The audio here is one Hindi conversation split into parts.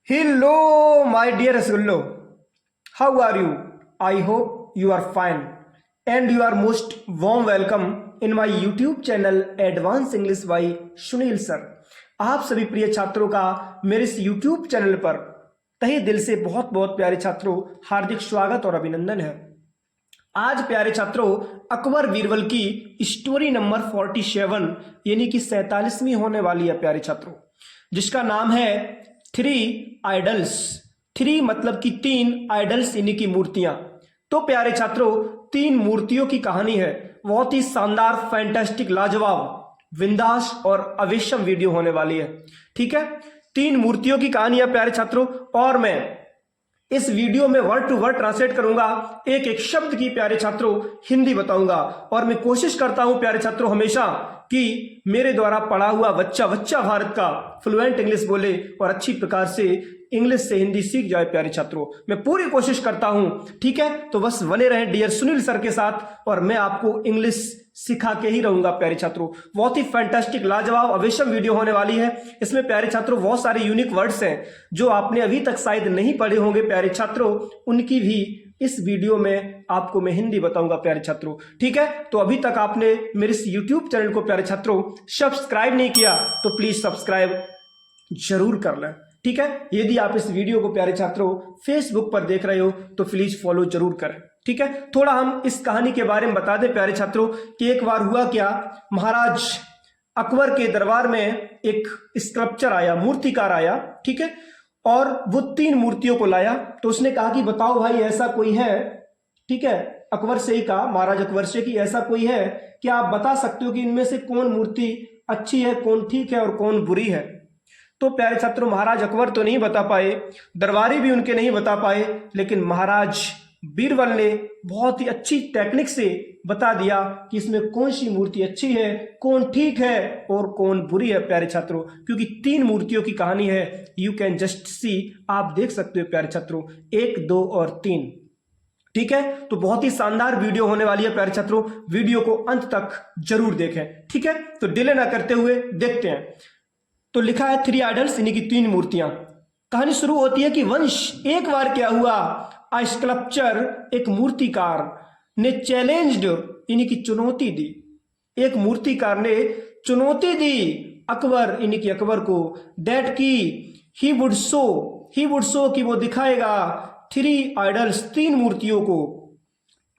Hello, my dear Rasgullo. How are you? I hope you are fine. And you are most warm welcome in my YouTube channel Advanced English by Sunil sir. आप सभी प्रिय छात्रों का मेरे इस YouTube चैनल पर तहे दिल से बहुत बहुत प्यारे छात्रों हार्दिक स्वागत और अभिनंदन है। आज प्यारे छात्रों अकबर बीरबल की स्टोरी नंबर 47 यानी कि 47वीं होने वाली है प्यारे छात्रों, जिसका नाम है थ्री आइडल्स। थ्री मतलब कि तीन, आइडल्स यानी कि मूर्तियां। तो प्यारे छात्रों तीन मूर्तियों की कहानी है, बहुत ही शानदार, फैंटास्टिक, लाजवाब, विंदास और अवेशम वीडियो होने वाली है। ठीक है, तीन मूर्तियों की कहानी है प्यारे छात्रों, और मैं इस वीडियो में वर्ड टू वर्ड ट्रांसलेट करूंगा, एक एक शब्द की प्यारे छात्रों हिंदी बताऊंगा। और मैं कोशिश करता हूं प्यारे छात्रों हमेशा कि मेरे द्वारा पढ़ा हुआ बच्चा भारत का फ्लुएंट इंग्लिश बोले और अच्छी प्रकार से इंग्लिश से हिंदी सीख जाए प्यारे छात्रों। मैं पूरी कोशिश करता हूं। ठीक है, तो बस बने रहें डियर सुनील सर के साथ, और मैं आपको इंग्लिश सिखा के ही रहूंगा प्यारे छात्रों। बहुत ही फैंटास्टिक, लाजवाब, अवेशम वीडियो होने वाली है। इसमें प्यारे छात्रों बहुत सारे यूनिक वर्ड्स हैं जो आपने अभी तक शायद नहीं पढ़े होंगे प्यारे छात्रों, उनकी भी इस वीडियो में आपको मैं हिंदी बताऊंगा प्यारे छात्रों। ठीक है, तो अभी तक आपने मेरे इस यूट्यूब चैनल को प्यारे छात्रों सब्सक्राइब नहीं किया तो प्लीज सब्सक्राइब जरूर कर लें। ठीक है, यदि आप इस वीडियो को प्यारे छात्रों फेसबुक पर देख रहे हो तो प्लीज फॉलो जरूर करें। ठीक है, थोड़ा हम इस कहानी के बारे में बता दें प्यारे छात्रों कि एक बार हुआ क्या, महाराज अकबर के दरबार में एक स्कल्पचर आया, मूर्तिकार आया। ठीक है, और वो तीन मूर्तियों को लाया। तो उसने कहा कि बताओ भाई ऐसा कोई है। ठीक है, अकबर से ही कहा, महाराज अकबर से, कि ऐसा कोई है कि आप बता सकते हो कि इनमें से कौन मूर्ति अच्छी है, कौन ठीक है और कौन बुरी है। तो प्यारे छात्रों महाराज अकबर तो नहीं बता पाए, दरबारी भी उनके नहीं बता पाए, लेकिन महाराज बीरबल ने बहुत ही अच्छी टेक्निक से बता दिया कि इसमें कौन सी मूर्ति अच्छी है, कौन ठीक है और कौन बुरी है प्यारे छात्रों। क्योंकि तीन मूर्तियों की कहानी है, यू कैन जस्ट सी, आप देख सकते हो प्यारे छात्रों, 1, 2 और 3। ठीक है, तो बहुत ही शानदार वीडियो होने वाली है प्यारे छात्रों, वीडियो को अंत तक जरूर देखें। ठीक है, तो डिले ना करते हुए देखते हैं। तो लिखा है थ्री आइडल्स यानी कि तीन मूर्तियां। कहानी शुरू होती है कि वंश एक बार क्या हुआ, आ स्कल्पचर, एक मूर्तिकार ने चैलेंज्ड यानी कि चुनौती दी। एक मूर्तिकार ने चुनौती दी अकबर यानी कि अकबर को, दैट की ही वुड शो कि वो दिखाएगा थ्री आइडल्स, तीन मूर्तियों को,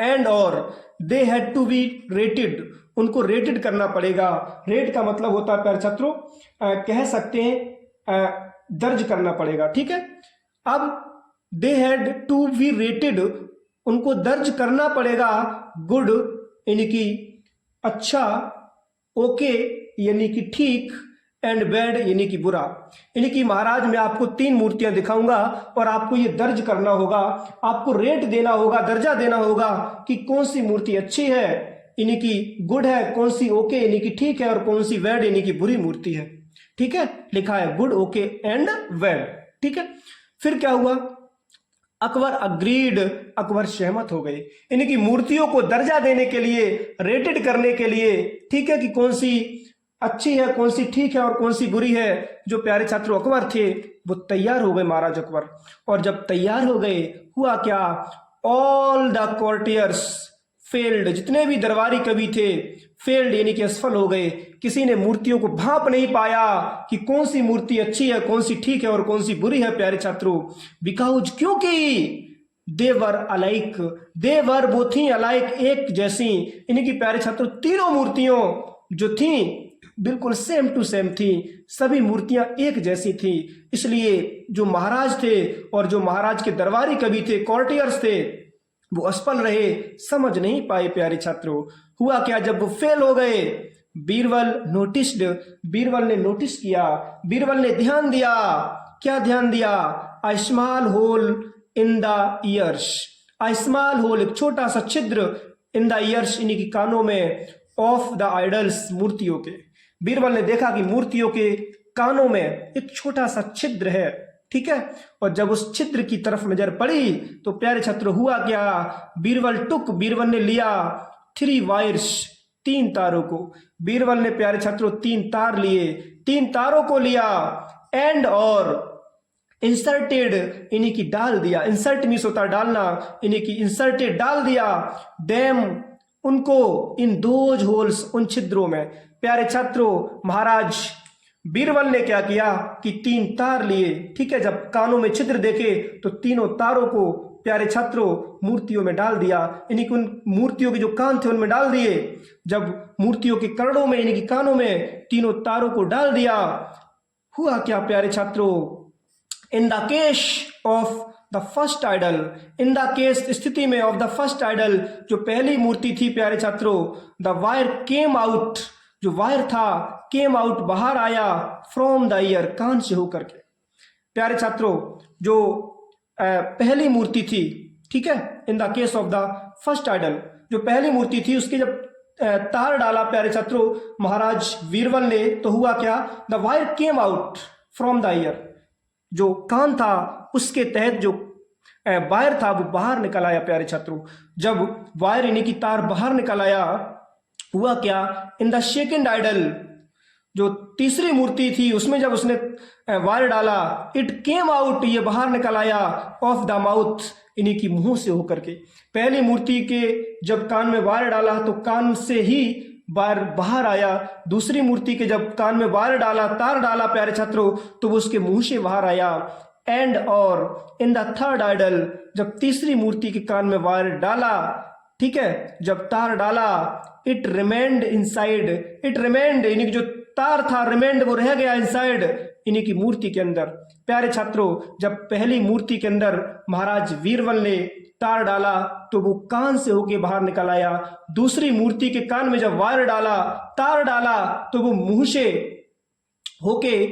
एंड और they had to be rated, उनको रेटेड करना पड़ेगा। रेट का मतलब होता है प्यारे छात्रों, कह सकते हैं दर्ज करना पड़ेगा। ठीक है, अब they had to be rated, उनको दर्ज करना पड़ेगा, गुड यानी कि अच्छा, ओके यानी कि ठीक, एंड बैड यानी कि बुरा। यानी कि महाराज मैं आपको तीन मूर्तियां दिखाऊंगा और आपको ये दर्ज करना होगा, आपको रेट देना होगा, दर्जा देना होगा कि कौन सी मूर्ति अच्छी है यानी कि गुड है, कौन सी ओके यानी कि ठीक है, और कौन सी बैड यानी कि बुरी मूर्ति है। ठीक है, लिखा है गुड, ओके एंड बैड। ठीक है, फिर क्या हुआ, अकबर अग्रीड, अकबर सहमत हो गए, यानी कि मूर्तियों को दर्जा देने के लिए, रेटेड करने के लिए। ठीक है, कि कौन सी अच्छी है, कौन सी ठीक है और कौन सी बुरी है। जो प्यारे छात्रों अकबर थे वो तैयार हो गए महाराज अकबर, और जब तैयार हो गए हुआ क्या, ऑल द कोर्टियर्स फेल्ड, जितने भी दरबारी कवि थे फेल्ड यानी कि असफल हो गए। किसी ने मूर्तियों को भांप नहीं पाया कि कौन सी मूर्ति अच्छी है, कौन सी ठीक है और कौन सी बुरी है प्यारे छात्रों। बिकॉज क्योंकि देवर अलाइक, देवर वो थी अलाइक, एक जैसी, यानी कि प्यारे छात्रों तीनों मूर्तियों जो थी बिल्कुल सेम टू सेम थी, सभी मूर्तियां एक जैसी थी। इसलिए जो महाराज थे और जो महाराज के दरबारी कवि थे, कोर्टियर्स थे, वो असफल रहे, समझ नहीं पाए प्यारे छात्रों। हुआ क्या, जब वो फेल हो गए, बीरबल नोटिस्ड, बीरबल ने नोटिस किया, बीरबल ने ध्यान दिया। क्या ध्यान दिया, a small hole in the ears, a small hole एक छोटा सा छिद्र, इन द ईयर्स यानी कि कानों में, ऑफ द आइडल्स मूर्तियों के। बीरबल ने देखा कि मूर्तियों के कानों में एक छोटा सा छिद्र है। ठीक है, और जब उस छिद्र की तरफ नजर पड़ी तो प्यारे छात्र हुआ क्या, बीरबल ने लिया थ्री वायर्स, तीन तारों को। बीरबल ने प्यारे छात्रों तीन तार लिए, तीन तारों को लिया, एंड और इंसर्टेड इन्हीं की डाल दिया, इंसर्ट मीन्स होता है डालना, इन्हीं की इंसर्टेड डाल दिया, डैम उनको, इन दोज होल्स उन छिद्रों में। प्यारे छात्रों, महाराज बीरबल ने क्या किया कि 3 तार लिए, ठीक है, जब कानों में छिद्र देखे तो तीनों तारों को प्यारे छात्रों मूर्तियों में डाल दिया, इन्हीं उन मूर्तियों के जो कान थे उनमें डाल दिए। जब मूर्तियों के करणों में, इन्हीं के कानों में तीनों तारों को डाल दिया, हुआ क्या प्यारे छात्रों, in the case of the first idol, in the case स्थिति में ऑफ द फर्स्ट आइडल, जो पहली मूर्ति थी प्यारे छात्रों, द वायर केम आउट, जो वायर था, केम आउट बाहर आया, फ्रॉम द ईयर, कान से होकर के। प्यारे छात्रों, जो पहली मूर्ति थी, ठीक है, in the case of the first idol, जो पहली मूर्ति थी उसके जब तार डाला प्यारे छात्रों महाराज बीरबल ने, तो हुआ क्या, the wire came out from the year, जो कान था उसके तहत जो वायर था वो बाहर निकल आया प्यारे छात्रों। जब वायर यानी कि तार बाहर निकल आया, हुआ क्या, इन द सेकेंड आइडल, जो तीसरी मूर्ति थी उसमें जब उसने वायर डाला, इट केम आउट, ये बाहर निकल आया, ऑफ द माउथ, इन्हीं की मुंह से होकर के। पहली मूर्ति के जब कान में वायर डाला तो कान से ही वायर बाहर आया, दूसरी मूर्ति के जब कान में वायर डाला, तार डाला प्यारे छात्रों, तो वो उसके मुंह से बाहर आया। एंड और इन द थर्ड आइडल, जब तीसरी मूर्ति के कान में वायर डाला, ठीक है, जब तार डाला, it remained inside, it remained यानी कि जो तार था, रिमेंड वो रह गया इनसाइड, इन्हीं की मूर्ति के अंदर। प्यारे छात्रों, जब पहली मूर्ति के अंदर महाराज बीरबल ने तार डाला तो वो कान से होके बाहर निकल आया, दूसरी मूर्ति के कान में जब वायर डाला, तार डाला, तो वो मुंह से होके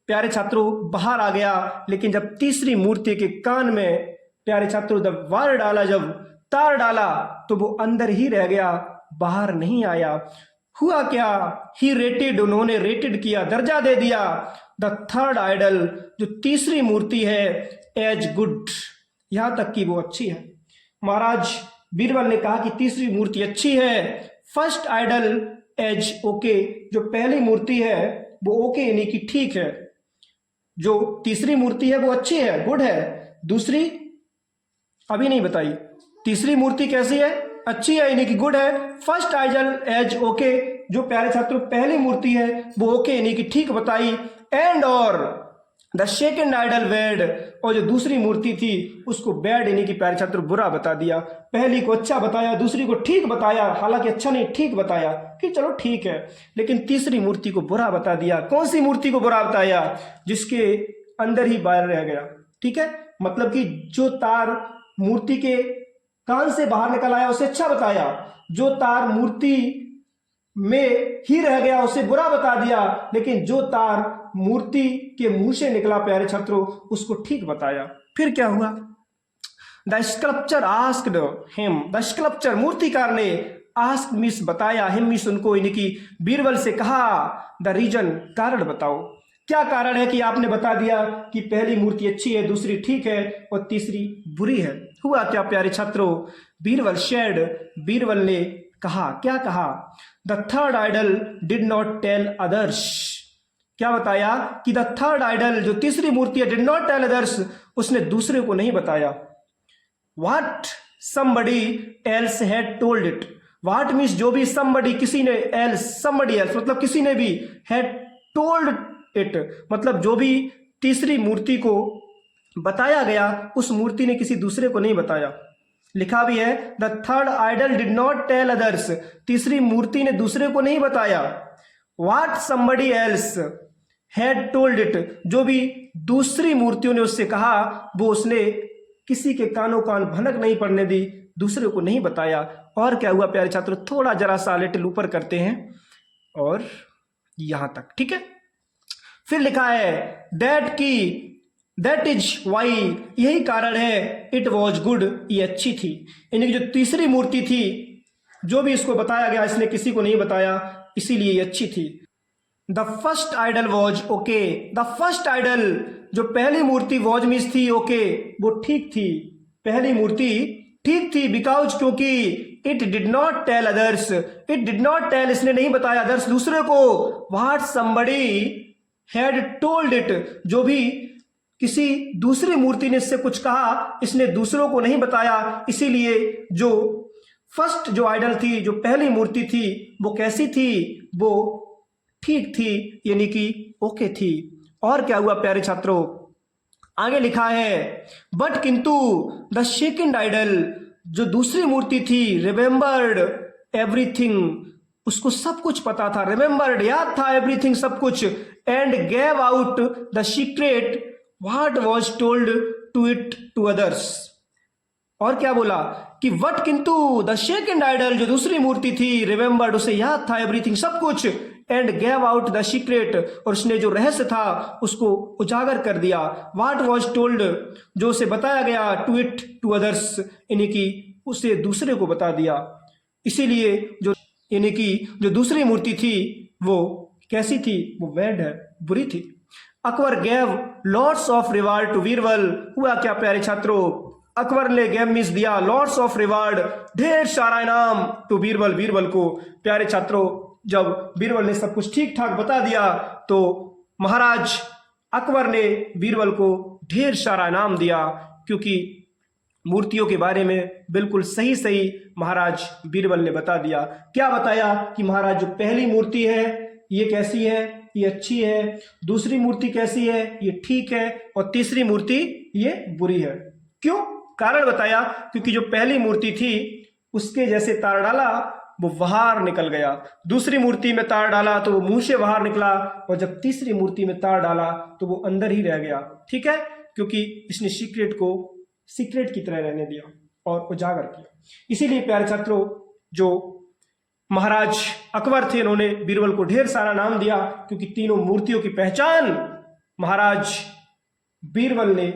प्यारे छात्रों बाहर आ गया। लेकिन जब तीसरी मूर्ति के कान में प्यारे छात्रों जब वायर डाला, जब तार डाला, तो वो अंदर ही रह गया, बाहर नहीं आया। हुआ क्या, ही रेटेड, उन्होंने रेटेड किया, दर्जा दे दिया, द थर्ड आइडल, जो तीसरी मूर्ति है, एज गुड, यहां तक कि वो अच्छी है। महाराज बीरबल ने कहा कि तीसरी मूर्ति अच्छी है, फर्स्ट आइडल एज ओके, जो पहली मूर्ति है वो ओके यानी कि ठीक है, जो तीसरी मूर्ति है वो अच्छी है, गुड है, दूसरी अभी नहीं बताई, तीसरी मूर्ति कैसी है, अच्छी है यानी कि गुड है। फर्स्ट आइडल एज ओके, जो प्यारे छात्रों पहली मूर्ति है वो ओके यानी कि ठीक बताई। एंड और द सेकेंड आइडल बैड, और जो दूसरी मूर्ति थी उसको बैड यानी कि प्यारे छात्रों बुरा बता दिया। पहली को अच्छा बताया, दूसरी को ठीक बताया, हालांकि अच्छा नहीं ठीक बताया कि चलो ठीक है, लेकिन तीसरी मूर्ति को बुरा बता दिया। कौन सी मूर्ति को बुरा बताया, जिसके अंदर ही वायर रह गया, ठीक है, मतलब कि जो तार मूर्ति के कान से बाहर निकल आया उसे अच्छा बताया, जो तार मूर्ति में ही रह गया उसे बुरा बता दिया, लेकिन जो तार मूर्ति के मुंह से निकला प्यारे छात्रों उसको ठीक बताया। फिर क्या हुआ, the sculpture asked him, the sculpture मूर्तिकार ने आस्क मिस बताया, हिम मिस उनको, इनकी बीरबल से कहा, द रीजन, कारण बताओ, क्या कारण है कि आपने बता दिया कि पहली मूर्ति अच्छी है, दूसरी ठीक है और तीसरी बुरी है। हुआ क्या प्यारे छात्रों, बीरबल शेड, बीरबल ने कहा, क्या कहा, the third idol did not tell others, क्या बताया कि द थर्ड आइडल, जो तीसरी मूर्ति है, डिड नॉट टेल अदर्स, उसने दूसरे को नहीं बताया। What somebody else had told it, what means जो भी, समबडी किसी ने, एल्स समबडी एल्स मतलब किसी ने भी, हैड टोल्ड इट मतलब जो भी तीसरी मूर्ति को बताया गया उस मूर्ति ने किसी दूसरे को नहीं बताया। लिखा भी है the third idol did not tell others, तीसरी मूर्ति ने दूसरे को नहीं बताया। What somebody else had told it, जो भी दूसरी मूर्तियों ने उससे कहा वो उसने किसी के कानों कान भनक नहीं पड़ने दी, दूसरे को नहीं बताया। और क्या हुआ प्यारे छात्रों, थोड़ा जरा सा लिटिल ऊपर करते हैं और यहां तक, ठीक है। फिर लिखा है दैट इज वाई, यही कारण है, इट वॉज गुड, ये अच्छी थी, यानी कि जो तीसरी मूर्ति थी जो भी इसको बताया गया इसने किसी को नहीं बताया, इसीलिए ये अच्छी थी। The first idol was okay, the first idol, जो पहली मूर्ति वॉज मीन्स थी ओके, वो ठीक थी, पहली मूर्ति ठीक थी, बिकॉज क्योंकि it did not tell others, it did not tell इसने नहीं बताया अदर्स दूसरे को, what somebody had told it, जो भी किसी दूसरी मूर्ति ने इससे कुछ कहा, इसने दूसरों को नहीं बताया, इसीलिए जो फर्स्ट जो आइडल थी, जो पहली मूर्ति थी, वो कैसी थी? वो ठीक थी, यानी कि ओके थी। और क्या हुआ प्यारे छात्रों, आगे लिखा है बट किंतु द सेकंड आइडल, जो दूसरी मूर्ति थी, रिमेंबर्ड एवरीथिंग, उसको सब कुछ पता था, रिमेंबर्ड याद था एवरीथिंग सब कुछ, and gave out the secret what was told to it to others. और क्या बोला कि वट किंतु द सेकंड आइडल, जो दूसरी मूर्ति थी, रिमेंबर्ड, उसे याद था एवरीथिंग सब कुछ, and gave out the secret, और उसने जो रहस्य था उसको उजागर कर दिया, व्हाट वाज टोल्ड, जो उसे बताया गया, टू इट टू अदर्स, यानी कि उसे दूसरे को बता दिया। इसीलिए जो यानी कि जो दूसरी मूर्ति थी वो कैसी थी? वो बैड है, बुरी थी। Akbar gave lots of reward to Birbal. हुआ क्या प्यारे छात्रों, अकबर ने गेव मीन्स दिया लॉट्स ऑफ रिवार्ड, ढेर सारा इनाम, टू बीरबल, बीरबल को। प्यारे छात्रों, जब बीरबल ने सब कुछ ठीक ठाक बता दिया तो महाराज अकबर ने बीरबल को ढेर सारा इनाम दिया, क्योंकि मूर्तियों के बारे में बिल्कुल सही सही महाराज बीरबल ने बता दिया। क्या बताया कि महाराज जो पहली मूर्ति है ये कैसी है? ये अच्छी है। दूसरी मूर्ति कैसी है? ये ठीक है। और तीसरी मूर्ति ये बुरी है। क्यों? कारण बताया, क्योंकि जो पहली मूर्ति थी उसके जैसे तार डाला वो बाहर निकल गया, दूसरी मूर्ति में तार डाला तो वो मुंह से बाहर निकला, और जब तीसरी मूर्ति में तार डाला तो वो अंदर ही रह गया। ठीक है, क्योंकि इसने सीक्रेट को सीक्रेट की तरह रहने दिया और उजागर किया। इसीलिए प्यारे छात्रों, जो महाराज अकबर थे उन्होंने बीरबल को ढेर सारा नाम दिया, क्योंकि तीनों मूर्तियों की पहचान महाराज बीरबल ने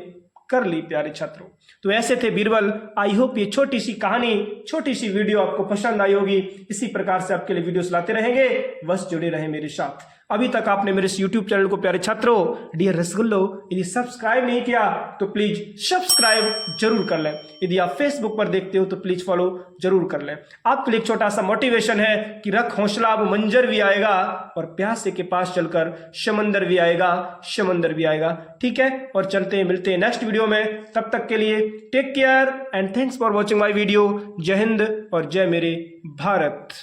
कर ली। प्यारे छात्रों, तो ऐसे थे बीरबल। आई होप ये छोटी सी कहानी, छोटी सी वीडियो आपको पसंद आई होगी। इसी प्रकार से आपके लिए वीडियोस लाते रहेंगे, बस जुड़े रहें मेरे साथ। अभी तक आपने मेरे इस YouTube चैनल को प्यारे छात्रों, डियर रसगुल्लो, यदि सब्सक्राइब नहीं किया तो प्लीज सब्सक्राइब जरूर कर लें। यदि आप फेसबुक पर देखते हो तो प्लीज फॉलो जरूर कर लें। आपके लिए एक छोटा सा मोटिवेशन है कि रख हौसला, अब मंजर भी आएगा और प्यासे के पास चलकर समंदर भी आएगा, समंदर भी आएगा। ठीक है, और चलते हैं, मिलते हैं नेक्स्ट वीडियो में। तब तक के लिए take care and thanks for watching my video. जय हिंद और जय मेरे भारत।